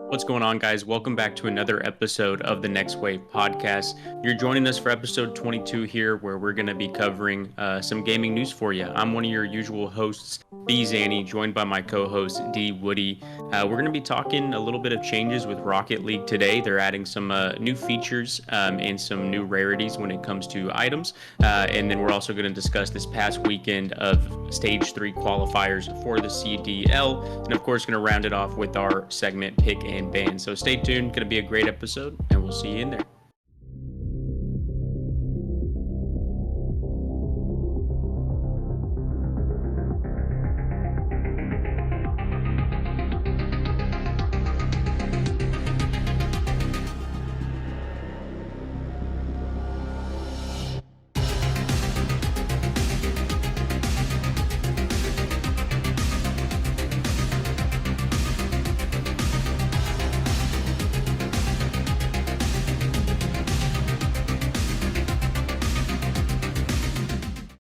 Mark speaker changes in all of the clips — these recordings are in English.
Speaker 1: What's going on, guys? Welcome back to another episode of the Next Wave podcast. You're joining us for episode 22 here, where we're going to be covering some gaming news for you. I'm one of your usual hosts, B Zanny, joined by my co-host D Woody. We're going to be talking a little bit of changes with Rocket League today. They're adding some new features and some new rarities when it comes to items, and then we're also going to discuss this past weekend of Stage 3 qualifiers for the CDL, and of course, going to round it off with our segment Pick and Ban. So stay tuned. Going to be a great episode, and we'll see you in there.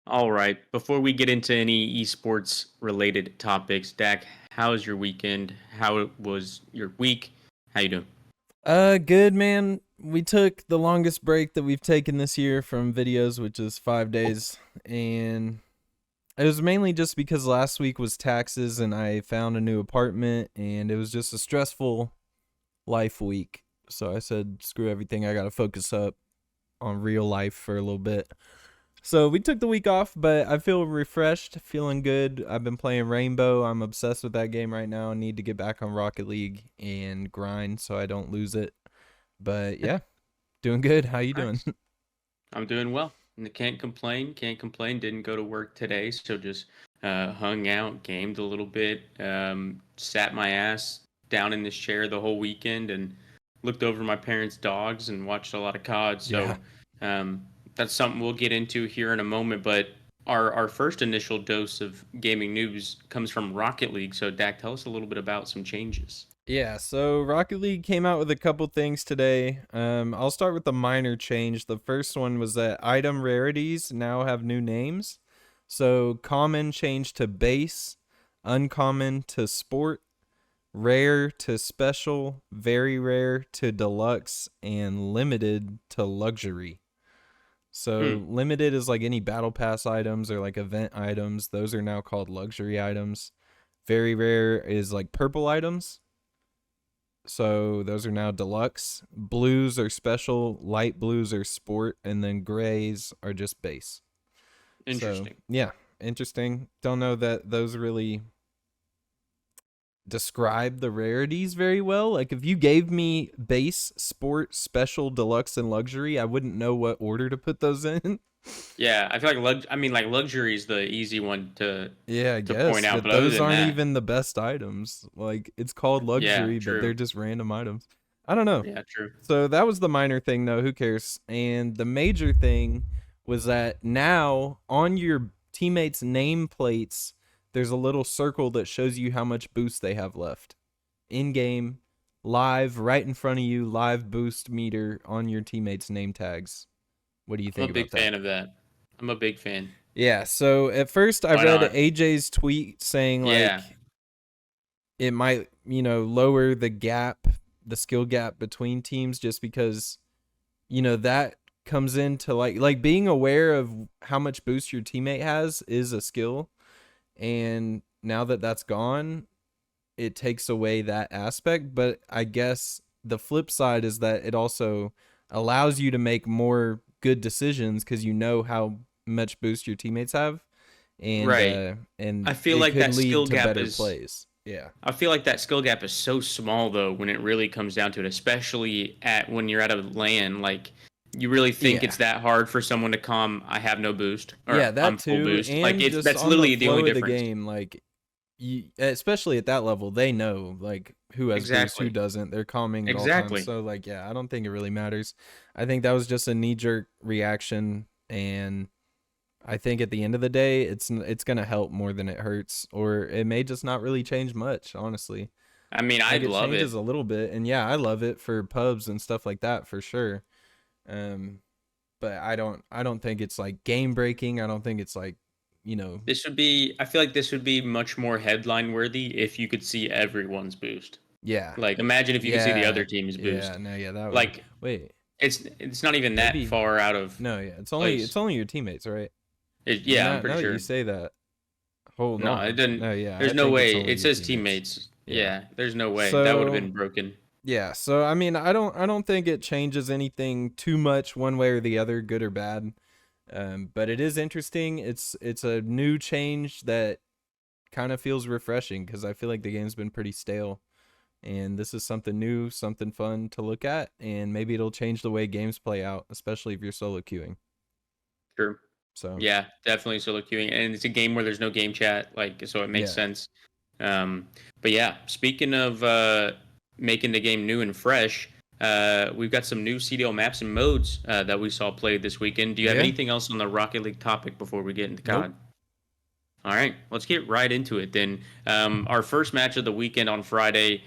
Speaker 1: All right. Before we get into any esports related topics, Dak, how was your weekend? How was your week? How you doing?
Speaker 2: Good man. We took the longest break that we've taken this year from videos, which is 5 days, and it was mainly just because last week was taxes and I found a new apartment, and it was just a stressful life week. So I said, screw everything. I gotta focus up on real life for a little bit. So we took the week off, but I feel refreshed, feeling good. I've been playing Rainbow. I'm obsessed with that game right now. I need to get back on Rocket League and grind so I don't lose it. But yeah, doing good. How you doing?
Speaker 1: Nice. I'm doing well. Can't complain. Can't complain. Didn't go to work today, so just hung out, gamed a little bit, sat my ass down in this chair the whole weekend, and looked over my parents' dogs and watched a lot of COD.
Speaker 2: Yeah.
Speaker 1: So that's something we'll get into here in a moment. But our first initial dose of gaming news comes from Rocket League. So Dak, tell us a little bit about some changes.
Speaker 2: Yeah, so Rocket League came out with a couple things today. I'll start with the minor change. The first one was that item rarities now have new names. So common changed to base, uncommon to sport, rare to special, very rare to deluxe, and limited to luxury. So
Speaker 1: Hmm.
Speaker 2: limited is like any battle pass items or like event items. Those are now called luxury items. Very rare is like purple items. So those are now deluxe. Blues are special, light blues are sport, and then grays are just base. So
Speaker 1: Interesting.
Speaker 2: yeah, interesting. Don't know that those really describe the rarities very well. Like if you gave me base, sport, special, deluxe, and luxury, I wouldn't know what order to put those in.
Speaker 1: Yeah, I feel like like luxury is the easy one
Speaker 2: Yeah, I
Speaker 1: to point
Speaker 2: guess,
Speaker 1: out,
Speaker 2: but
Speaker 1: but other
Speaker 2: those
Speaker 1: than
Speaker 2: aren't
Speaker 1: that,
Speaker 2: even the best items. Like it's called
Speaker 1: yeah,
Speaker 2: luxury, but
Speaker 1: true.
Speaker 2: they're just random items. I don't know.
Speaker 1: Yeah, true.
Speaker 2: So that was the minor thing though, who cares? And the major thing was that now on your teammates' nameplates, there's a little circle that shows you how much boost they have left. In game, live, right in front of you, live boost meter on your teammates' name tags. What do you
Speaker 1: I'm a
Speaker 2: think
Speaker 1: big
Speaker 2: about that?
Speaker 1: fan of that. I'm a big fan.
Speaker 2: Yeah, so at first I
Speaker 1: Why
Speaker 2: read
Speaker 1: not?
Speaker 2: AJ's tweet saying
Speaker 1: Yeah.
Speaker 2: like it might, lower the gap, the skill gap between teams just because, that comes into like being aware of how much boost your teammate has is a skill. And now that that's gone, it takes away that aspect. But I guess the flip side is that it also allows you to make more good decisions because you know how much boost your teammates have, and
Speaker 1: Right. I feel
Speaker 2: it
Speaker 1: like
Speaker 2: could
Speaker 1: that skill
Speaker 2: lead to
Speaker 1: gap
Speaker 2: better
Speaker 1: is
Speaker 2: plays. Yeah.
Speaker 1: I feel like that skill gap is so small though when it really comes down to it, especially at when you're at a LAN, like you really think
Speaker 2: Yeah.
Speaker 1: it's that hard for someone to come, I have no boost
Speaker 2: Yeah,
Speaker 1: or
Speaker 2: that
Speaker 1: I'm full
Speaker 2: too.
Speaker 1: boost. Like
Speaker 2: And
Speaker 1: it's
Speaker 2: just
Speaker 1: that's
Speaker 2: on the
Speaker 1: literally the only
Speaker 2: flow of the
Speaker 1: difference.
Speaker 2: game, like especially at that level, they know like who has boost, who
Speaker 1: Exactly.
Speaker 2: doesn't. They're calming at all times.
Speaker 1: Exactly.
Speaker 2: So like yeah, I don't think it really matters. I think that was just a knee jerk reaction, and I think at the end of the day, it's gonna help more than it hurts, or it may just not really change much. Honestly,
Speaker 1: I mean,
Speaker 2: like
Speaker 1: I'd
Speaker 2: it
Speaker 1: love
Speaker 2: changes
Speaker 1: it.
Speaker 2: a little bit, and yeah, I love it for pubs and stuff like that for sure. Um, but I don't think it's like game breaking. I don't think it's like, you know,
Speaker 1: I feel like this would be much more headline worthy if you could see everyone's boost.
Speaker 2: Yeah.
Speaker 1: Like, imagine if you could see the other
Speaker 2: Yeah.
Speaker 1: team's boost.
Speaker 2: Yeah. No. Yeah. That would.
Speaker 1: Like,
Speaker 2: Wait.
Speaker 1: it's not even that
Speaker 2: Maybe.
Speaker 1: far out of
Speaker 2: No. Yeah. It's
Speaker 1: place.
Speaker 2: only your teammates, right?
Speaker 1: Yeah, I'm
Speaker 2: Now
Speaker 1: pretty
Speaker 2: that you
Speaker 1: sure.
Speaker 2: say that, hold
Speaker 1: No, it
Speaker 2: on.
Speaker 1: didn't.
Speaker 2: No. Yeah.
Speaker 1: There's
Speaker 2: I
Speaker 1: no
Speaker 2: think it's
Speaker 1: way.
Speaker 2: only
Speaker 1: It
Speaker 2: your
Speaker 1: says
Speaker 2: teammates.
Speaker 1: teammates.
Speaker 2: Yeah.
Speaker 1: Yeah, there's no way that would have
Speaker 2: So
Speaker 1: been broken.
Speaker 2: yeah. So I mean, I don't think it changes anything too much one way or the other, good or bad. But it is interesting. It's a new change that kind of feels refreshing because I feel like the game's been pretty stale. And this is something new, something fun to look at, and maybe it'll change the way games play out, especially if you're solo queuing.
Speaker 1: Sure.
Speaker 2: So
Speaker 1: Yeah, definitely solo queuing, and it's a game where there's no game chat, like so it makes
Speaker 2: yeah,
Speaker 1: sense. Um, but yeah, speaking of making the game new and fresh, we've got some new CDL maps and modes that we saw played this weekend. Do you have
Speaker 2: yeah,
Speaker 1: anything else on the Rocket League topic before we get into
Speaker 2: nope,
Speaker 1: COD? All right, let's get right into it then. Our first match of the weekend on Friday,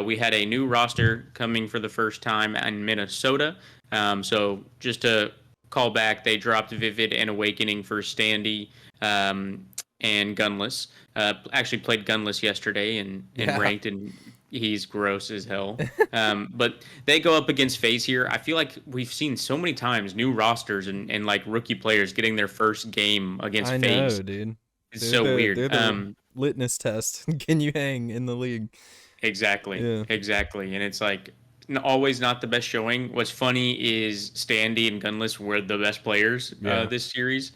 Speaker 1: we had a new roster coming for the first time in Minnesota. So just to call back, they dropped Vivid and Awakening for Standy and Gunless. Actually played Gunless yesterday and
Speaker 2: yeah,
Speaker 1: ranked, and he's gross as hell. But they go up against FaZe here. I feel like we've seen so many times new rosters and like rookie players getting their first game against
Speaker 2: I
Speaker 1: FaZe.
Speaker 2: know, dude.
Speaker 1: It's so weird.
Speaker 2: They're the litmus test. Can you hang in the league?
Speaker 1: Exactly,
Speaker 2: Yeah,
Speaker 1: exactly, and it's like always not the best showing. What's funny is Standy and Gunless were the best players
Speaker 2: yeah,
Speaker 1: this series,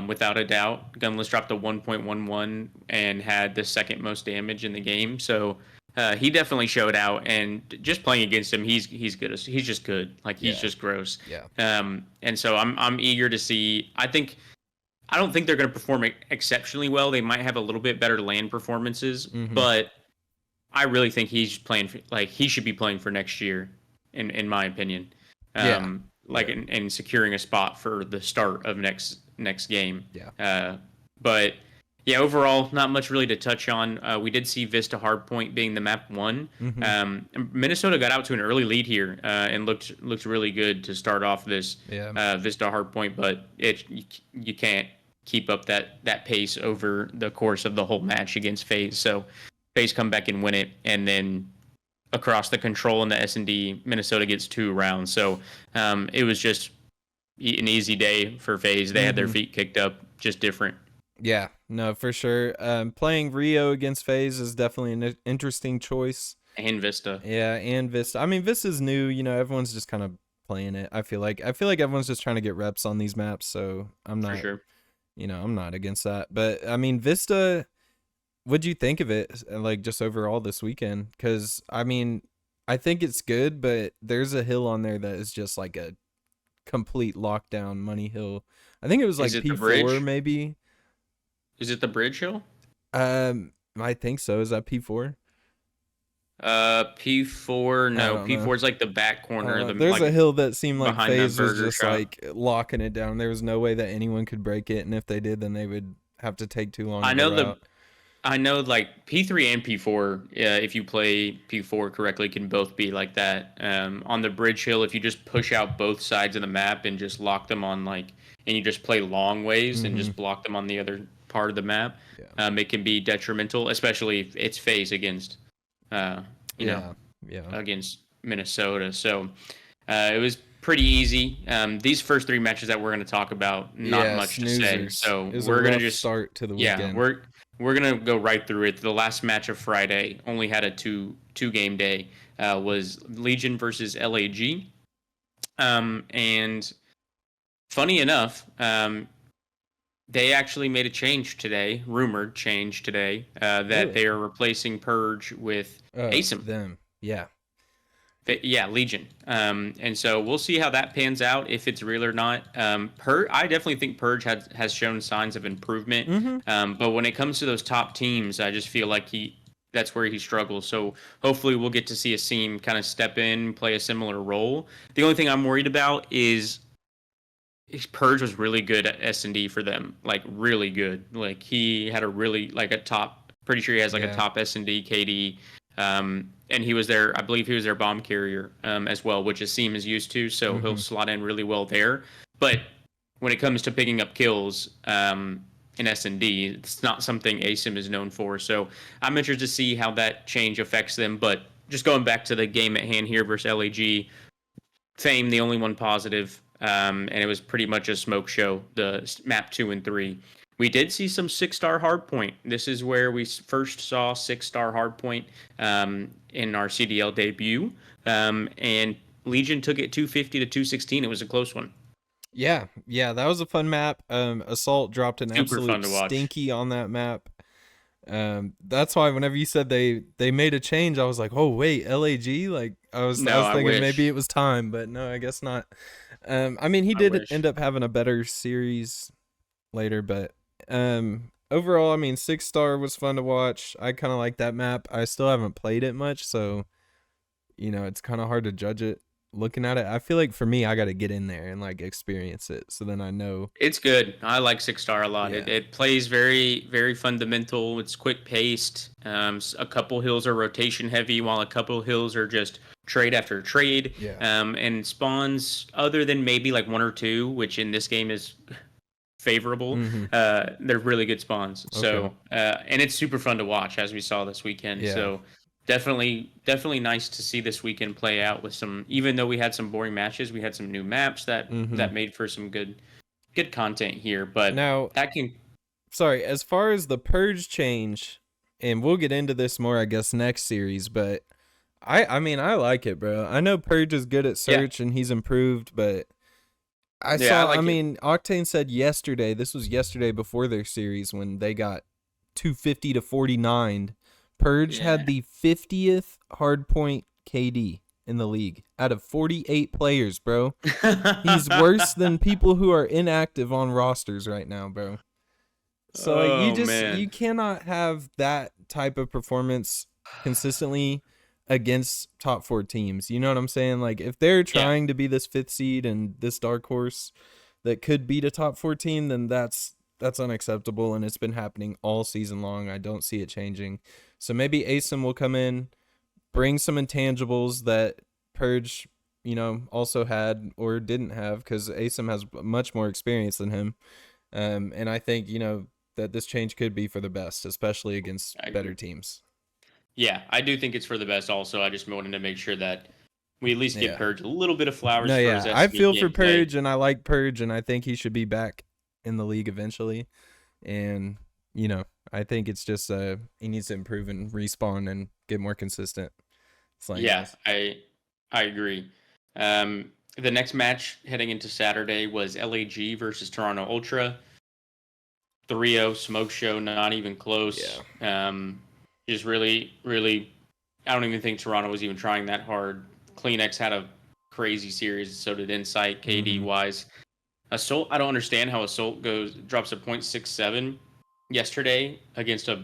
Speaker 1: without a doubt. Gunless dropped a 1.11 and had the second most damage in the game, so he definitely showed out. And just playing against him, he's good. He's just good. Like he's
Speaker 2: yeah,
Speaker 1: just gross.
Speaker 2: yeah,
Speaker 1: And so I'm eager to see. I don't think they're going to perform exceptionally well. They might have a little bit better land performances,
Speaker 2: mm-hmm.
Speaker 1: but I really think he's playing for, like he should be playing for next year, in my opinion.
Speaker 2: Yeah,
Speaker 1: Like
Speaker 2: yeah,
Speaker 1: in securing a spot for the start of next game.
Speaker 2: yeah,
Speaker 1: But yeah, overall, not much really to touch on. We did see Vista Hardpoint being the map one.
Speaker 2: mm-hmm.
Speaker 1: Minnesota got out to an early lead here and looked really good to start off this
Speaker 2: Yeah,
Speaker 1: Vista Hardpoint, but you can't keep up that pace over the course of the whole match against FaZe. So FaZe come back and win it, and then across the control in the S&D, Minnesota gets 2 rounds. So it was just an easy day for FaZe. They had their
Speaker 2: mm-hmm.
Speaker 1: feet kicked up, just different.
Speaker 2: Yeah, no, for sure. Playing Rio against FaZe is definitely an interesting choice.
Speaker 1: And Vista.
Speaker 2: Yeah, and Vista. I mean, Vista's new. You know, everyone's just kind of playing it. I feel like everyone's just trying to get reps on these maps. So I'm
Speaker 1: For
Speaker 2: not,
Speaker 1: sure.
Speaker 2: you know, I'm not against that. But I mean, Vista. What'd you think of it, like just overall this weekend? Because I mean, I think it's good, but there's a hill on there that is just like a complete lockdown money hill. I think it was like
Speaker 1: Is it the
Speaker 2: P4
Speaker 1: bridge?
Speaker 2: maybe.
Speaker 1: Is it the bridge hill?
Speaker 2: I think so. Is that P4?
Speaker 1: P4.
Speaker 2: I
Speaker 1: No,
Speaker 2: don't know.
Speaker 1: P4 is like the back corner. The
Speaker 2: There's
Speaker 1: like
Speaker 2: a hill that seemed like
Speaker 1: behind that
Speaker 2: FaZe was
Speaker 1: burger
Speaker 2: just
Speaker 1: shop.
Speaker 2: like locking it down. There was no way that anyone could break it, and if they did, then they would have to take too long
Speaker 1: I
Speaker 2: to
Speaker 1: know
Speaker 2: go out.
Speaker 1: I know like P3 and P4, if you play P4 correctly, can both be like that. On the bridge hill, if you just push out both sides of the map and just lock them on and you just play long ways and
Speaker 2: Mm-hmm.
Speaker 1: just block them on the other part of the map,
Speaker 2: Yeah.
Speaker 1: it can be detrimental, especially if it's FaZe against, you know,
Speaker 2: Yeah. Yeah.
Speaker 1: against Minnesota. So it was pretty easy. These first 3 matches that we're going to talk about, not
Speaker 2: Yeah.
Speaker 1: much to say.
Speaker 2: Snoozers.
Speaker 1: So
Speaker 2: It was a
Speaker 1: we're going to
Speaker 2: rough
Speaker 1: just
Speaker 2: start to the
Speaker 1: yeah,
Speaker 2: weekend.
Speaker 1: we're gonna go right through it. The last match of Friday only had a two game day. Was Legion versus LAG, and funny enough, they actually made a change today, rumored change today, that
Speaker 2: Really?
Speaker 1: they are replacing Purge with ASIM.
Speaker 2: Them. Yeah.
Speaker 1: Yeah, Legion. And so we'll see how that pans out, if it's real or not. I definitely think Purge has shown signs of improvement.
Speaker 2: Mm-hmm.
Speaker 1: But when it comes to those top teams, I just feel like that's where he struggles. So hopefully we'll get to see Asim kind of step in, play a similar role. The only thing I'm worried about is Purge was really good at S&D for them, like really good. Like he had a really like a top. Pretty sure he has like a top S&D KD. And he was there, I believe he was their bomb carrier as well, which Asim is used to, so he'll slot in really well there. But when it comes to picking up kills in S&D, it's not something ASIM is known for. So I'm interested to see how that change affects them. But just going back to the game at hand here versus LAG, Fame, the only one positive, and it was pretty much a smoke show, the map 2 and 3. We did see some 6-star hardpoint. This is where we first saw 6-star hardpoint in our CDL debut, and Legion took it 250 to 216. It was a close one.
Speaker 2: Yeah, that was a fun map. Assault dropped an
Speaker 1: Super fun
Speaker 2: absolute
Speaker 1: to watch.
Speaker 2: stinky on that map. That's why whenever you said they made a change, I was like, oh wait, LAG. Like I was thinking maybe it was time, but no, I guess not. I mean, he did end up having a better series later, but overall, I mean, 6-star was fun to watch. I kind of like that map. I still haven't played it much, so it's kind of hard to judge it looking at it. I feel like for me, I got to get in there and like experience it, so then I know.
Speaker 1: It's good. I like 6-star a lot.
Speaker 2: Yeah.
Speaker 1: It plays very, very fundamental. It's quick paced. A couple hills are rotation heavy, while a couple hills are just trade after trade.
Speaker 2: Yeah.
Speaker 1: And spawns, other than maybe like 1 or 2, which in this game is favorable, they're really good spawns. Okay. So and it's super fun to watch, as we saw this weekend. Yeah. So definitely nice to see this weekend play out with some, even though we had some boring matches, we had some new maps that made for some good content here. But
Speaker 2: now
Speaker 1: that can,
Speaker 2: sorry, as far as the purge change, and we'll get into this more I guess next series, but I mean I like it, bro. I know Purge is good at search and he's improved, but I mean Octane said yesterday, this was yesterday before their series when they got 250 to 49. Purge had the 50th hardpoint KD in the league out of 48 players, bro. He's worse than people who are inactive on rosters right now, bro. So you cannot have that type of performance consistently against top 4 teams. You know what I'm saying? Like if they're trying to be this 5th seed and this dark horse that could beat a top 4 team, then that's unacceptable, and it's been happening all season long. I don't see it changing. So maybe ASIM will come in, bring some intangibles that Purge, also had or didn't have, because ASIM has much more experience than him. And I think, that this change could be for the best, especially against better teams.
Speaker 1: Yeah, I do think it's for the best also. I just wanted to make sure that we at least give Purge a little bit of flowers.
Speaker 2: No, yeah, I feel for Purge, and I like Purge, and I think he should be back in the league eventually. And, I think it's just he needs to improve and respawn and get more consistent.
Speaker 1: I agree. The next match heading into Saturday was LAG versus Toronto Ultra. 3-0 smoke show, not even close. Yeah. Just really, really, I don't even think Toronto was even trying that hard. CleanX had a crazy series, so did Insight, KD wise. Assault, I don't understand how Assault drops a 0.67 yesterday against a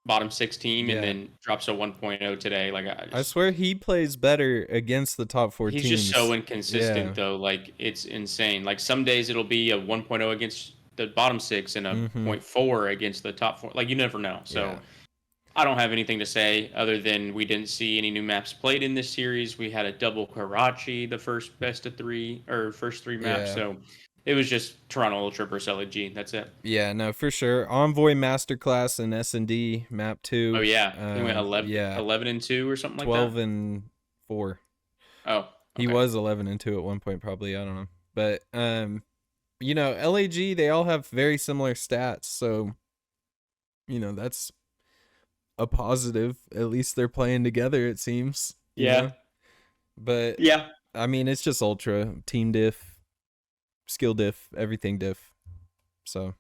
Speaker 1: bottom 6 team and then drops a 1.0 today. Like
Speaker 2: I swear he plays better against the top 4 teams.
Speaker 1: He's just so inconsistent though. Like it's insane. Like some days it'll be a 1.0 against the bottom 6 and a 0.4 against the top 4. Like you never know. So I don't have anything to say other than we didn't see any new maps played in this series. We had a double Karachi, the first best of 3 or first 3 maps. So it was just Toronto Ultra versus LAG. That's it.
Speaker 2: Yeah, no, for sure. Envoy Masterclass and S&D map 2.
Speaker 1: Oh yeah, he went 11 and 2 or something like that.
Speaker 2: 12 and 4.
Speaker 1: Oh, okay.
Speaker 2: He was 11 and 2 at one point, probably. I don't know, but LAG, they all have very similar stats, so that's a positive. At least they're playing together, it seems.
Speaker 1: Yeah.
Speaker 2: But I mean, it's just Ultra team diff, skill diff, everything diff. So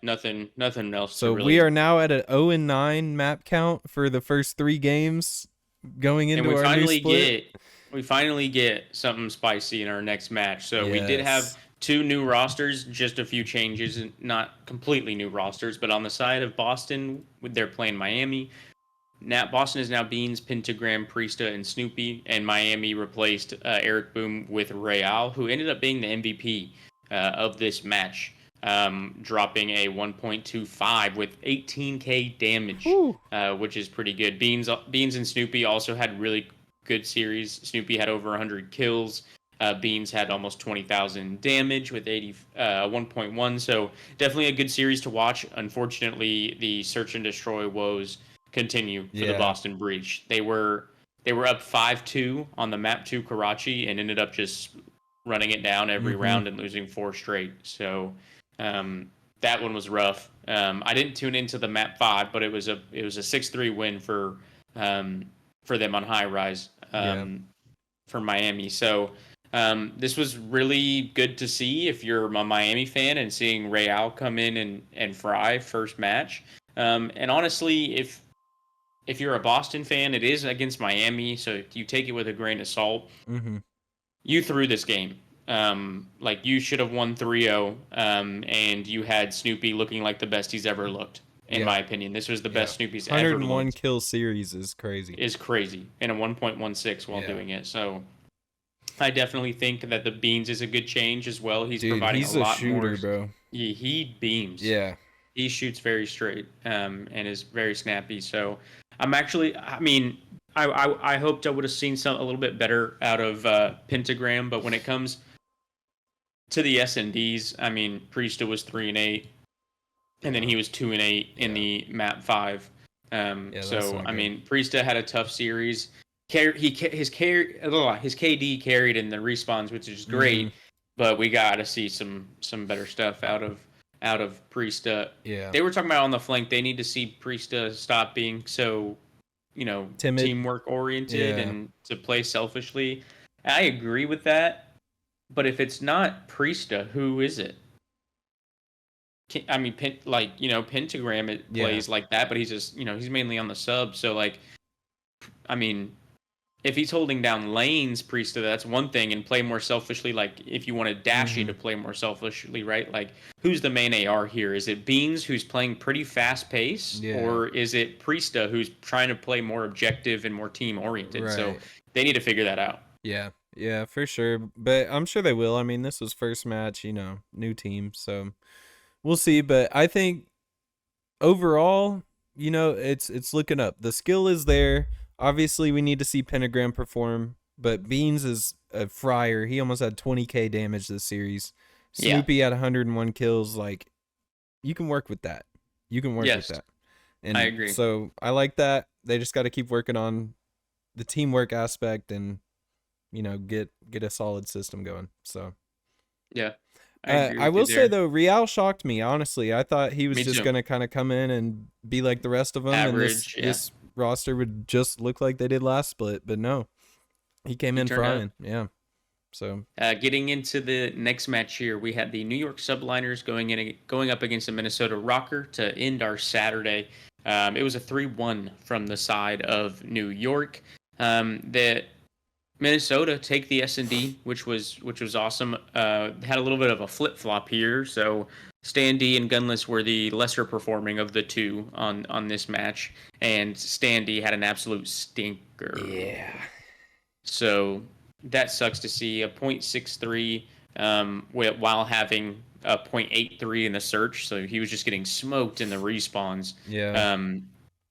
Speaker 1: nothing else.
Speaker 2: So we are now at an 0-9 map count for the first 3 games going into our new split.
Speaker 1: We finally get something spicy in our next match. So we did have 2 new rosters, just a few changes, not completely new rosters, but on the side of Boston, they're playing Miami. Now Boston is now Beans, Pentagram, Priesta, and Snoopy, and Miami replaced Eric Boom with Real, who ended up being the MVP of this match, dropping a 1.25 with 18k damage, which is pretty good. Beans and Snoopy also had really good series. Snoopy had over 100 kills. Beans had almost 20,000 damage with 1.1, so definitely a good series to watch. Unfortunately, the search and destroy woes continue for the Boston Breach. They they were up 5-2 on the map 2 Karachi and ended up just running it down every
Speaker 2: Mm-hmm.
Speaker 1: round and losing 4 straight. So that one was rough. I didn't tune into the map 5, but it was a 6-3 win for them on High Rise
Speaker 2: Yeah.
Speaker 1: for Miami. So this was really good to see if you're a Miami fan and seeing Real come in and fry first match. And honestly, if you're a Boston fan, it is against Miami, so you take it with a grain of salt.
Speaker 2: Mm-hmm.
Speaker 1: You threw this game. Like you should have won 3-0, and you had Snoopy looking like the best he's ever looked. In
Speaker 2: Yeah.
Speaker 1: my opinion, this was the
Speaker 2: Yeah.
Speaker 1: best Snoopy's ever
Speaker 2: 101
Speaker 1: looked.
Speaker 2: kill series is crazy.
Speaker 1: Is crazy in a 1.16 while
Speaker 2: Yeah.
Speaker 1: doing it. So I definitely think that the Beans is a good change as well. He's
Speaker 2: Dude,
Speaker 1: providing a
Speaker 2: he's a
Speaker 1: lot more.
Speaker 2: shooter, bro.
Speaker 1: He beams.
Speaker 2: Yeah.
Speaker 1: He shoots very straight and is very snappy. So I'm actually, I mean, I hoped I would have seen a little bit better out of Pentagram, but when it comes to the S&Ds, I mean, Priesta was 3-8, and then he was 2-8 in the map 5. So I mean, Priesta had a tough series. His KD carried in the respawns, which is great, but we got to see some better stuff out of Priesta.
Speaker 2: Yeah.
Speaker 1: They were talking about on the flank. They need to see Priesta stop being so,
Speaker 2: Timid,
Speaker 1: teamwork oriented and to play selfishly. I agree with that, but if it's not Priesta, who is it? I mean, Pentagram plays like that, but he's just, he's mainly on the sub. So, like, I mean, if he's holding down lanes, Priesta, that's one thing, and play more selfishly. Like, if you wanted Dashy to play more selfishly, right? Like, who's the main AR here? Is it Beans, who's playing pretty fast pace, or is it Priesta, who's trying to play more objective and more team oriented? Right. So they need to figure that out.
Speaker 2: Yeah, for sure. But I'm sure they will. I mean, this was first match, new team, so we'll see. But I think overall, it's looking up. The skill is there. Obviously, we need to see Pentagram perform, but Beans is a fryer. He almost had 20k damage this series. Snoopy had 101 kills. Like, you can work with that. With that. And
Speaker 1: I agree.
Speaker 2: So I like that. They just got to keep working on the teamwork aspect and get a solid system going. So
Speaker 1: yeah.
Speaker 2: I will say though, Real shocked me. Honestly, I thought he was just gonna kind of come in and be like the rest of them,
Speaker 1: average,
Speaker 2: and this roster would just look like they did last split. But no, he came in frying. Yeah. So
Speaker 1: getting into the next match here, we had the New York Subliners going up against the Minnesota Rocker to end our Saturday. It was a 3-1 from the side of New York. The Minnesota take the S&D, which was awesome. Had a little bit of a flip flop here, so Standy and Gunless were the lesser performing of the two on this match, and Standy had an absolute stinker.
Speaker 2: Yeah.
Speaker 1: So that sucks to see a .63 while having a .83 in the search. So he was just getting smoked in the respawns.
Speaker 2: Yeah.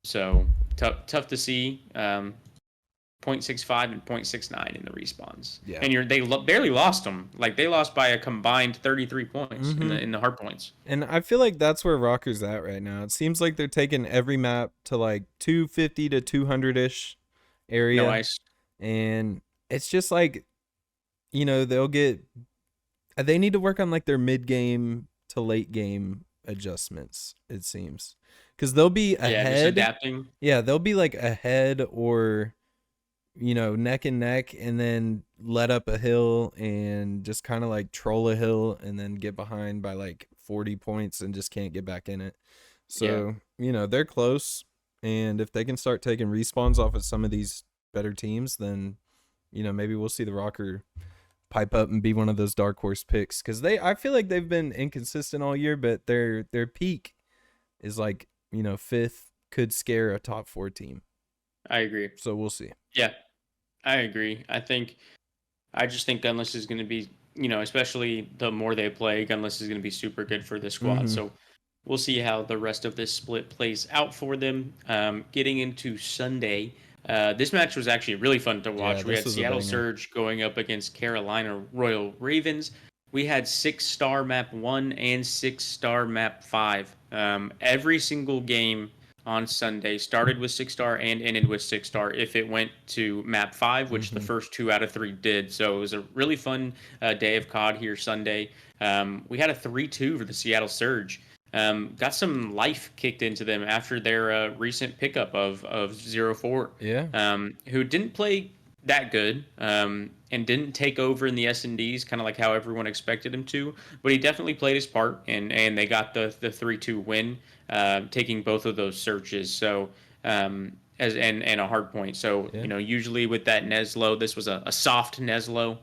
Speaker 1: So tough to see. 0.65 and 0.69 in the respawns.
Speaker 2: Yeah.
Speaker 1: And they barely lost them. Like, they lost by a combined 33 points in the hard points.
Speaker 2: And I feel like that's where Rocker's at right now. It seems like they're taking every map to like 250 to 200-ish area.
Speaker 1: No ice.
Speaker 2: And it's just like, they need to work on like their mid-game to late game adjustments, it seems. Because they'll be ahead.
Speaker 1: Yeah, just adapting.
Speaker 2: Yeah, they'll be like ahead or neck and neck, and then let up a hill and just kind of like troll a hill and then get behind by like 40 points and just can't get back in it. So, they're close. And if they can start taking respawns off of some of these better teams, then, maybe we'll see the Rocker pipe up and be one of those dark horse picks. Because I feel like they've been inconsistent all year, but their peak is like, fifth, could scare a top 4 team.
Speaker 1: I agree.
Speaker 2: So we'll see.
Speaker 1: Yeah, I agree. I just think Gunless is going to be, especially the more they play, Gunless is going to be super good for this squad. So we'll see how the rest of this split plays out for them. Getting into Sunday, this match was actually really fun to watch. We had Seattle Surge going up against Carolina Royal Ravens. We had 6-star map 1 and 6-star map 5. Every single game on Sunday. Started with 6 star and ended with 6 star if it went to map 5, which the
Speaker 2: Mm-hmm.
Speaker 1: first 2 out of 3 did. So it was a really fun day of COD here Sunday. We had a 3-2 for the Seattle Surge. Got some life kicked into them after their recent pickup of 0-4,
Speaker 2: Yeah.
Speaker 1: who didn't play that good, and didn't take over in the S&Ds, kind of like how everyone expected him to. But he definitely played his part, and they got the 3-2 win, taking both of those searches. So and a hard point. So
Speaker 2: Yeah.
Speaker 1: usually with that Neslo, this was a soft Neslo,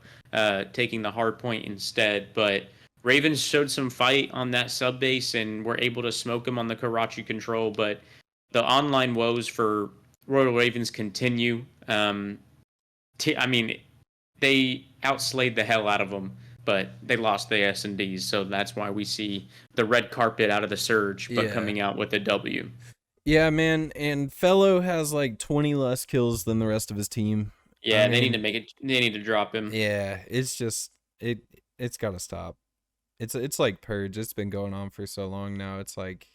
Speaker 1: taking the hard point instead. But Ravens showed some fight on that sub base and were able to smoke him on the Karachi control. But the online woes for Royal Ravens continue. I mean, they outslayed the hell out of them, but they lost the S&Ds, so that's why we see the red carpet out of the Surge, but
Speaker 2: Yeah.
Speaker 1: coming out with a W.
Speaker 2: Yeah, man. And Fellow has like 20 less kills than the rest of his team. I
Speaker 1: Yeah, they need to
Speaker 2: mean,
Speaker 1: make it. They need to drop him.
Speaker 2: yeah, it's just it's got to stop. It's like Purge. It's been going on for so long now. It's like,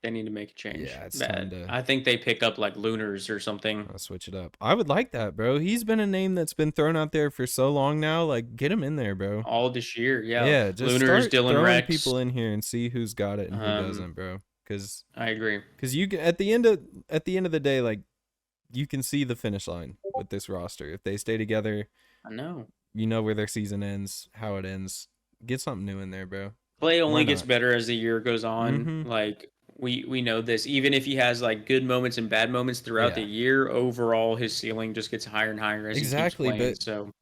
Speaker 1: They need to make a change.
Speaker 2: yeah, it's time
Speaker 1: Bad.
Speaker 2: to
Speaker 1: I think they pick up like Lunars or something.
Speaker 2: switch it up. I would like that, bro. He's been a name that's been thrown out there for so long now. Like, get him in there, bro.
Speaker 1: All this year, yeah.
Speaker 2: Yeah, just
Speaker 1: Lunars,
Speaker 2: start
Speaker 1: Dylan
Speaker 2: throwing
Speaker 1: Rex.
Speaker 2: people in here and see who's got it and who doesn't, bro.
Speaker 1: I agree.
Speaker 2: Because at the end of the day, like, you can see the finish line with this roster. If they stay together,
Speaker 1: I know.
Speaker 2: you know where their season ends, how it ends. Get something new in there, bro.
Speaker 1: Play
Speaker 2: Why
Speaker 1: only gets
Speaker 2: not?
Speaker 1: better as the year goes on.
Speaker 2: Mm-hmm.
Speaker 1: Like we know this. Even if he has like good moments and bad moments throughout the
Speaker 2: Yeah,
Speaker 1: year, overall his ceiling just gets higher and higher as he keeps
Speaker 2: exactly.
Speaker 1: playing.
Speaker 2: But
Speaker 1: So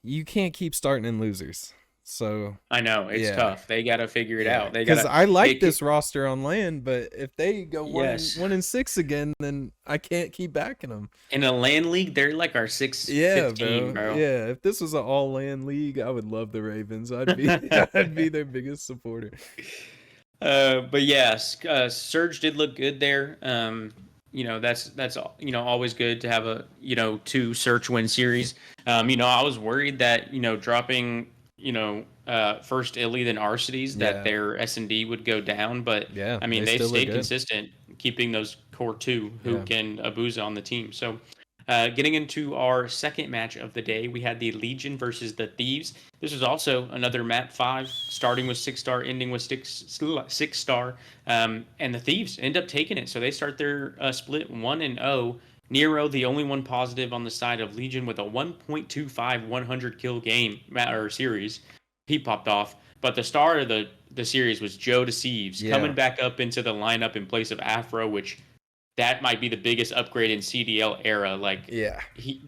Speaker 2: you can't keep starting in losers. So
Speaker 1: I know it's
Speaker 2: yeah,
Speaker 1: tough. They got to figure it
Speaker 2: yeah.
Speaker 1: out. They got
Speaker 2: Because
Speaker 1: to
Speaker 2: I like
Speaker 1: make it.
Speaker 2: this roster on land, but if they go
Speaker 1: Yes.
Speaker 2: 1-6 again, then I can't keep backing them.
Speaker 1: In a land league, they're like our 6th,
Speaker 2: Yeah,
Speaker 1: 5th team,
Speaker 2: bro.
Speaker 1: bro.
Speaker 2: Yeah, if this was an all land league, I would love the Ravens. I'd be I'd be their biggest supporter.
Speaker 1: But yes, Surge did look good there. That's always good to have a 2 search win series. I was worried that dropping first Illy then Arcides that
Speaker 2: Yeah.
Speaker 1: their S&D would go down, but
Speaker 2: Yeah,
Speaker 1: I mean
Speaker 2: they
Speaker 1: they've
Speaker 2: still look
Speaker 1: stayed
Speaker 2: good.
Speaker 1: consistent, keeping those core 2 who
Speaker 2: Yeah.
Speaker 1: can abuse on the team. So. Getting into our second match of the day, we had the Legion versus the Thieves. This was also another map 5, starting with 6 star, ending with 6 star. And the Thieves end up taking it. So they start their split 1-0. Nero, the only one positive on the side of Legion with a 1.25 100 kill game or series. He popped off. But the star of the series was Joe Deceives, coming back up into the lineup in place of Afro, which that might be the biggest upgrade in CDL era. Like,
Speaker 2: Yeah.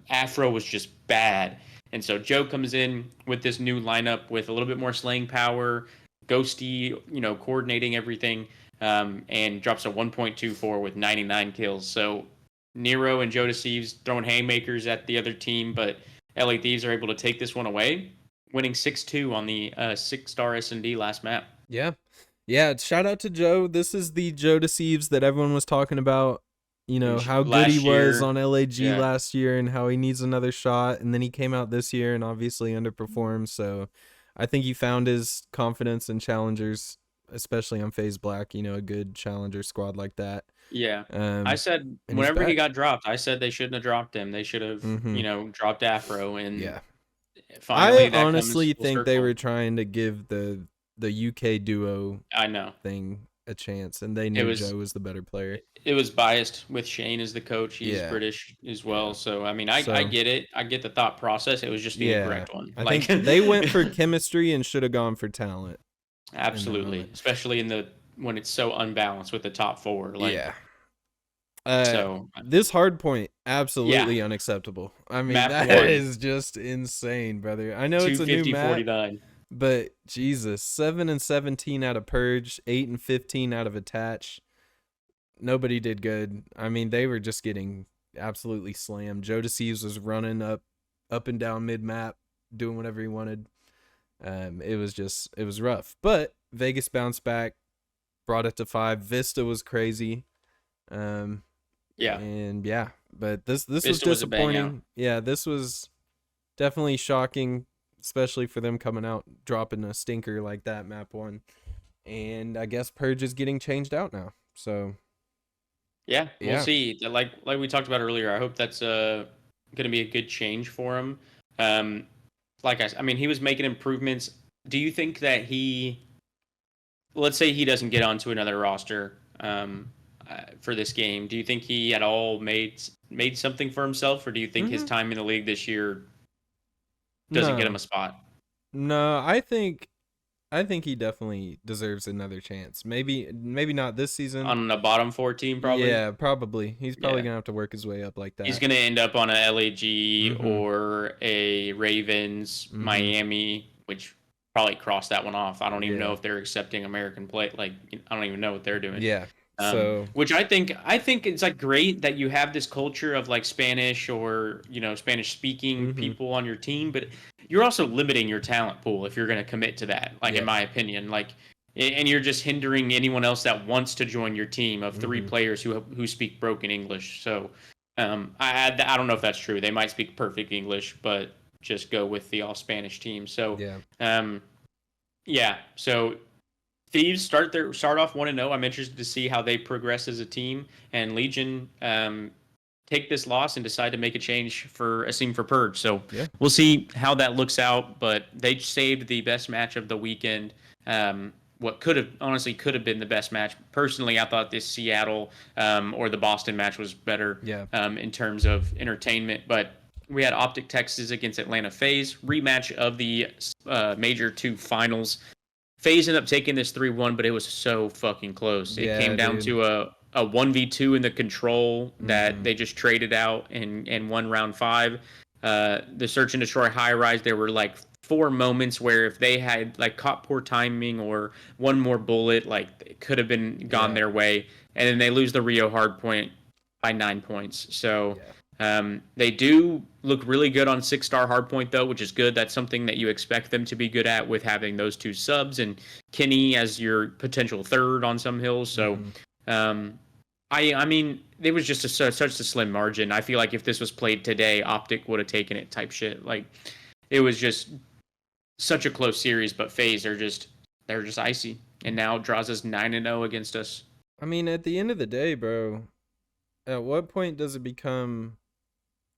Speaker 1: Afro was just bad. And so Joe comes in with this new lineup with a little bit more slaying power, ghosty, coordinating everything, and drops a 1.24 with 99 kills. So Nero and Joe Deceives throwing haymakers at the other team, but LA Thieves are able to take this one away, winning 6-2 on the 6-star S&D last map.
Speaker 2: Yeah. Yeah, shout out to Joe. This is the Joe Deceives that everyone was talking about. How good he
Speaker 1: Last
Speaker 2: was
Speaker 1: year,
Speaker 2: on LAG
Speaker 1: yeah.
Speaker 2: last year and how he needs another shot. And then he came out this year and obviously underperformed. So I think he found his confidence in challengers, especially on FaZe Black, a good challenger squad like that.
Speaker 1: Yeah. I said
Speaker 2: And he's
Speaker 1: whenever he
Speaker 2: back.
Speaker 1: got dropped, I said they shouldn't have dropped him. They should have, dropped Afro, and
Speaker 2: Yeah.
Speaker 1: finally
Speaker 2: I
Speaker 1: that
Speaker 2: honestly
Speaker 1: comes full
Speaker 2: think they
Speaker 1: circle.
Speaker 2: were trying to give the UK duo
Speaker 1: I know.
Speaker 2: thing a chance, and they knew Joe was the better player.
Speaker 1: It was biased with Shane as the coach. He's
Speaker 2: Yeah.
Speaker 1: British as well.
Speaker 2: Yeah.
Speaker 1: So, I mean, I
Speaker 2: So-
Speaker 1: get it. I get the thought process. It was just the incorrect one.
Speaker 2: I think they went for chemistry and should have gone for talent.
Speaker 1: Absolutely. Especially when it's so unbalanced with the top 4. Like,
Speaker 2: yeah.
Speaker 1: So
Speaker 2: this hard point, absolutely unacceptable. I mean,
Speaker 1: Map
Speaker 2: that
Speaker 1: 1.
Speaker 2: is just insane, brother. I know it's a new
Speaker 1: 250,
Speaker 2: map,
Speaker 1: 49.
Speaker 2: but Jesus, 7-17 out of Purge, 8-15 out of Attach. Nobody did good. I mean, they were just getting absolutely slammed. Joe Deceives was running up and down mid map, doing whatever he wanted. It was rough. But Vegas bounced back, brought it to 5. Vista was crazy.
Speaker 1: Yeah.
Speaker 2: And yeah, but this was
Speaker 1: Vista was a bang out.
Speaker 2: disappointing. Yeah, this was definitely shocking, especially for them coming out dropping a stinker like that map 1. And I guess Purge is getting changed out now. So
Speaker 1: Yeah, we'll
Speaker 2: Yeah.
Speaker 1: see. Like we talked about earlier, I hope that's going to be a good change for him. Um, I mean, he was making improvements. Do you think that let's say he doesn't get onto another roster for this game, do you think he at all made something for himself, or do you think his
Speaker 2: Mm-hmm.
Speaker 1: time in the league this year doesn't get him
Speaker 2: No,
Speaker 1: a spot
Speaker 2: no, I think he definitely deserves another chance. Maybe not this season.
Speaker 1: on a bottom four team? Probably.
Speaker 2: Yeah, probably. He's probably
Speaker 1: Yeah.
Speaker 2: gonna have to work his way up like
Speaker 1: He's
Speaker 2: that.
Speaker 1: going to end up on a LAG
Speaker 2: Mm-hmm.
Speaker 1: or a Ravens,
Speaker 2: Mm-hmm.
Speaker 1: Miami, which probably cross that one off. I don't even know
Speaker 2: Yeah.
Speaker 1: if they're accepting American play. Like, I don't even know what they're doing.
Speaker 2: Yeah. So
Speaker 1: Which I think it's like great that you have this culture of like Spanish or Spanish speaking
Speaker 2: mm-hmm.
Speaker 1: people on your team, but you're also limiting your talent pool if you're going to commit to that. Like in
Speaker 2: Yeah.
Speaker 1: my opinion, like and you're just hindering anyone else that wants to join your team of three
Speaker 2: Mm-hmm.
Speaker 1: players who speak broken English. So I don't know if that's true. They might speak perfect English, but just go with the all Spanish team. So
Speaker 2: Yeah.
Speaker 1: um, yeah, so Thieves start off 1-0. I'm interested to see how they progress as a team, and Legion take this loss and decide to make a change for a scene for Purge. So
Speaker 2: Yeah.
Speaker 1: we'll see how that looks out. But they saved the best match of the weekend. What could have been the best match. Personally, I thought this Seattle or the Boston match was better
Speaker 2: Yeah.
Speaker 1: in terms of entertainment. But we had Optic Texas against Atlanta FaZe rematch of the Major 2 finals. FaZe ended up taking this 3-1, but it was so fucking close. It came
Speaker 2: Yeah,
Speaker 1: down
Speaker 2: dude.
Speaker 1: to a 1v2 in the control that
Speaker 2: Mm-hmm.
Speaker 1: they just traded out in one round five. The Search and Destroy high rise, there were like four moments where if they had like caught poor timing or one more bullet, like it could have been gone
Speaker 2: Yeah.
Speaker 1: their way. And then they lose the Rio hardpoint by 9 points. So
Speaker 2: Yeah.
Speaker 1: they do look really good on 6-star hardpoint though, which is good. That's something that you expect them to be good at with having those two subs and Kenny as your potential third on some hills. So,
Speaker 2: Mm-hmm.
Speaker 1: um, I mean, it was just such a slim margin. I feel like if this was played today, Optic would have taken it type shit. Like it was just such a close series, but FaZe they're just icy. And now draws us 9-0 against us.
Speaker 2: I mean, at the end of the day, bro, at what point does it become,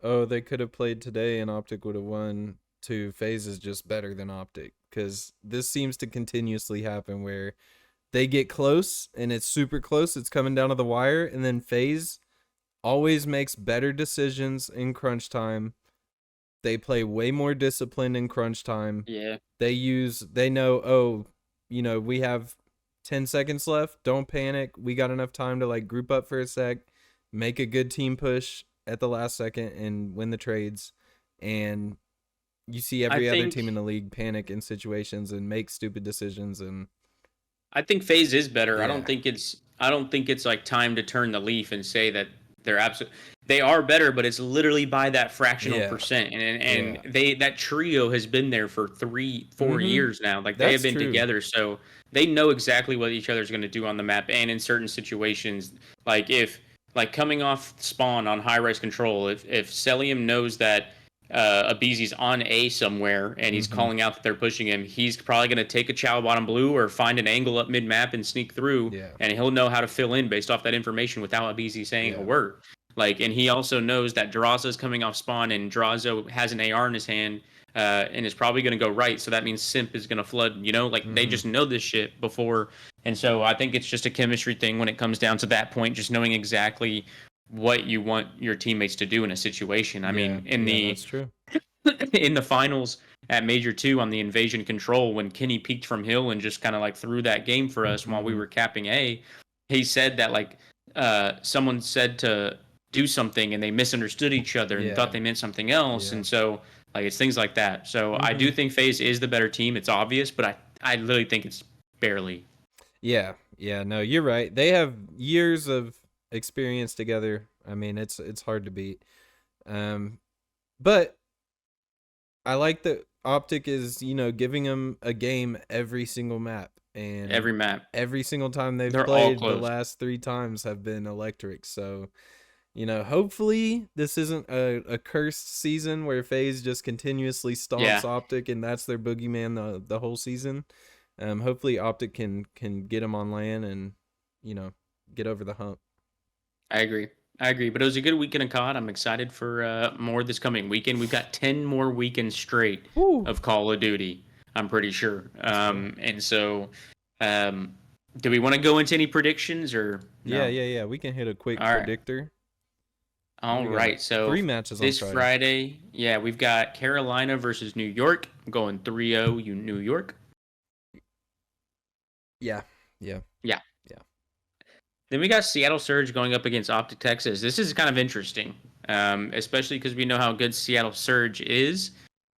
Speaker 2: oh, they could have played today and Optic would have won, to FaZe is just better than Optic? Because this seems to continuously happen where they get close and it's super close, it's coming down to the wire, and then FaZe always makes better decisions in crunch time. They play way more disciplined in crunch time.
Speaker 1: Yeah.
Speaker 2: They know, oh, we have 10 seconds left. Don't panic. We got enough time to like group up for a sec, make a good team push at the last second and win the trades. And you see
Speaker 1: I
Speaker 2: every other team in
Speaker 1: think
Speaker 2: the league panic in situations and make stupid decisions. And
Speaker 1: I think FaZe is better.
Speaker 2: yeah,
Speaker 1: I don't think it's like time to turn the leaf and say that they are better, but it's literally by that fractional
Speaker 2: yeah,
Speaker 1: percent. And
Speaker 2: yeah.
Speaker 1: that trio has been there for 3-4
Speaker 2: Mm-hmm.
Speaker 1: years now. Like they have
Speaker 2: That's
Speaker 1: been
Speaker 2: true.
Speaker 1: together, so they know exactly what each other's going to do on the map. And in certain situations, like if like coming off spawn on high rise control, if Celium knows that Abizi's on A somewhere and he's
Speaker 2: Mm-hmm.
Speaker 1: calling out that they're pushing him, he's probably going to take a chow bottom blue or find an angle up mid map and sneak through,
Speaker 2: Yeah,
Speaker 1: and he'll know how to fill in based off that information without Abizi saying a
Speaker 2: yeah.
Speaker 1: word. Like, and he also knows that Draza's coming off spawn and Draza has an AR in his hand. And is probably going to go right, so that means Simp is going to flood. Like they
Speaker 2: Mm-hmm.
Speaker 1: just know this shit before, and so I think it's just a chemistry thing when it comes down to that point, just knowing exactly what you want your teammates to do in a situation. I
Speaker 2: Yeah,
Speaker 1: mean, in
Speaker 2: yeah,
Speaker 1: the
Speaker 2: that's true.
Speaker 1: in the finals at Major 2 on the invasion control when Kenny peeked from Hill and just kind of like threw that game for us while we
Speaker 2: Mm-hmm.
Speaker 1: were capping A, he said that like someone said to do something and they misunderstood each other and thought
Speaker 2: Yeah,
Speaker 1: they meant something else.
Speaker 2: yeah.
Speaker 1: And so like it's things like that. So I
Speaker 2: Mm-hmm.
Speaker 1: do think FaZe is the better team. It's obvious, but I literally think it's barely.
Speaker 2: Yeah, yeah, no, you're right. They have years of experience together. I mean, it's hard to beat. Um, but I like that Optic is, giving them a game every single map, and
Speaker 1: Every map.
Speaker 2: every single time they've
Speaker 1: They're all
Speaker 2: played, the
Speaker 1: close.
Speaker 2: last 3 times have been electric. So, hopefully this isn't a cursed season where FaZe just continuously stomps
Speaker 1: Yeah.
Speaker 2: Optic and that's their boogeyman the whole season. Hopefully Optic can get them on land and, you know, get over the hump.
Speaker 1: I agree. I agree. But it was a good weekend of COD. I'm excited for more this coming weekend. We've got 10 more weekends straight
Speaker 2: Woo.
Speaker 1: of Call of Duty, I'm pretty sure. And so, um, do we want to go into any predictions or
Speaker 2: Yeah,
Speaker 1: no?
Speaker 2: yeah, yeah. We can hit a quick
Speaker 1: All right.
Speaker 2: predictor.
Speaker 1: All
Speaker 2: We got
Speaker 1: right. So
Speaker 2: 3 matches on
Speaker 1: this
Speaker 2: Friday.
Speaker 1: Friday, yeah, we've got Carolina versus New York. I'm going 3-0 New York.
Speaker 2: Yeah, yeah,
Speaker 1: Yeah.
Speaker 2: yeah.
Speaker 1: Then we got Seattle Surge going up against Optic Texas. This is kind of interesting, especially because we know how good Seattle Surge is.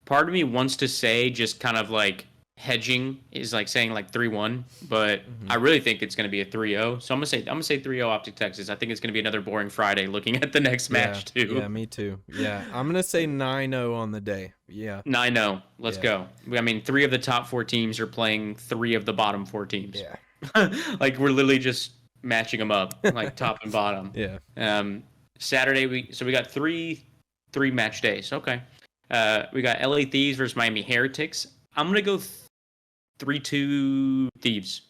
Speaker 1: Part of me wants to say just kind of like hedging is like saying like 3-1, but I really think it's going to be a 3-0. So I'm gonna say 3-0 Optic Texas. I think it's going to be another boring Friday looking at the next
Speaker 2: Yeah,
Speaker 1: match too.
Speaker 2: yeah, me too. Yeah, I'm gonna say 9-0 on the day. Yeah,
Speaker 1: 9-0. Let's
Speaker 2: yeah,
Speaker 1: go. I mean, 3 of the top 4 teams are playing 3 of the bottom 4 teams.
Speaker 2: yeah,
Speaker 1: Like we're literally just matching them up like top and bottom.
Speaker 2: yeah.
Speaker 1: Um, Saturday we got three match days. Okay. We got LA Thieves versus Miami Heretics. I'm gonna go 3-2 Thieves.